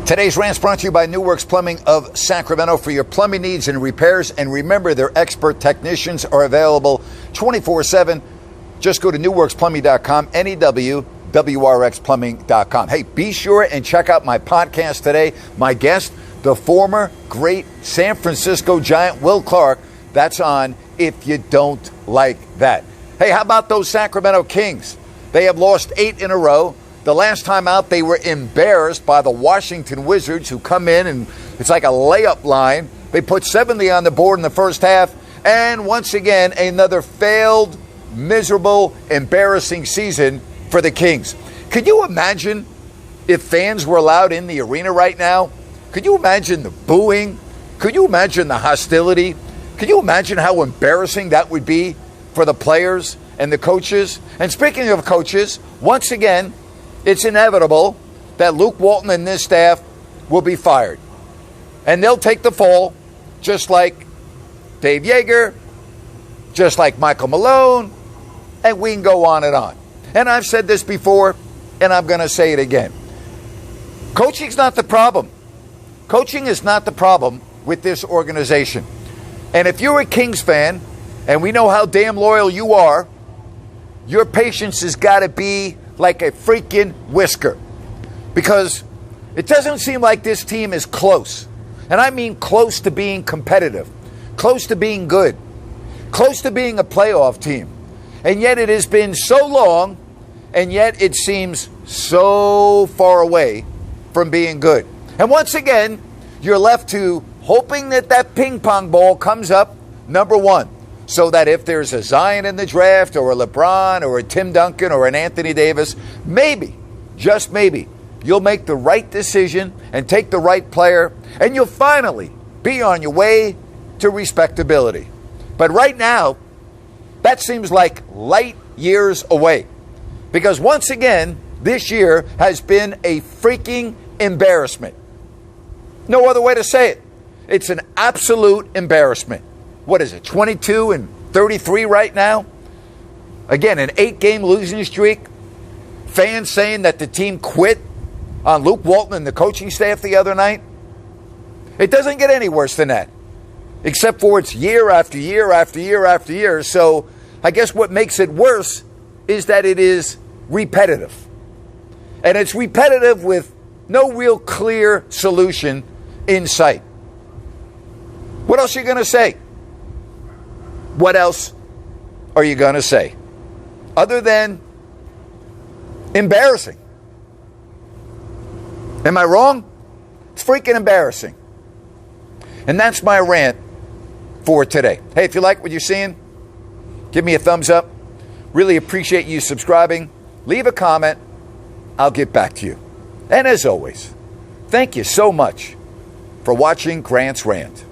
Today's rant is brought to you by New Works Plumbing of Sacramento for your plumbing needs and repairs. And remember, their expert technicians are available 24/7. Just go to newworksplumbing.com, NEWWRXplumbing.com. Hey, be sure and check out my podcast today. My guest, the former great San Francisco Giant, Will Clark. That's on If You Don't Like That. Hey, how about those Sacramento Kings? They have lost 8 in a row. The last time out, they were embarrassed by the Washington Wizards, who come in and it's like a layup line. They put 70 on the board in the first half. And once again, another failed, miserable, embarrassing season for the Kings. Could you imagine if fans were allowed in the arena right now? Could you imagine the booing? Could you imagine the hostility? Could you imagine how embarrassing that would be for the players and the coaches? And speaking of coaches, once again, it's inevitable that Luke Walton and this staff will be fired. And they'll take the fall, just like Dave Yeager, just like Michael Malone, and we can go on and on. And I've said this before, and I'm going to say it again. Coaching's not the problem. Coaching is not the problem with this organization. And if you're a Kings fan, and we know how damn loyal you are, your patience has got to be like a freaking whisker, because it doesn't seem like this team is close. And I mean close to being competitive, close to being good, close to being a playoff team. And yet it has been so long, and yet it seems so far away from being good. And once again, you're left to hoping that that ping pong ball comes up, number one, so that if there's a Zion in the draft, or a LeBron, or a Tim Duncan, or an Anthony Davis, maybe, just maybe, you'll make the right decision and take the right player, and you'll finally be on your way to respectability. But right now, that seems like light years away. Because once again, this year has been a freaking embarrassment. No other way to say it. It's an absolute embarrassment. What is it, 22-33 right now? Again, an 8-game losing streak. Fans saying that the team quit on Luke Walton and the coaching staff the other night. It doesn't get any worse than that, except for it's year after year after year after year. So I guess what makes it worse is that it is repetitive. And it's repetitive with no real clear solution in sight. What else are you going to say? What else are you going to say other than embarrassing? Am I wrong? It's freaking embarrassing. And that's my rant for today. Hey, if you like what you're seeing, give me a thumbs up. Really appreciate you subscribing. Leave a comment. I'll get back to you. And as always, thank you so much for watching Grant's Rant.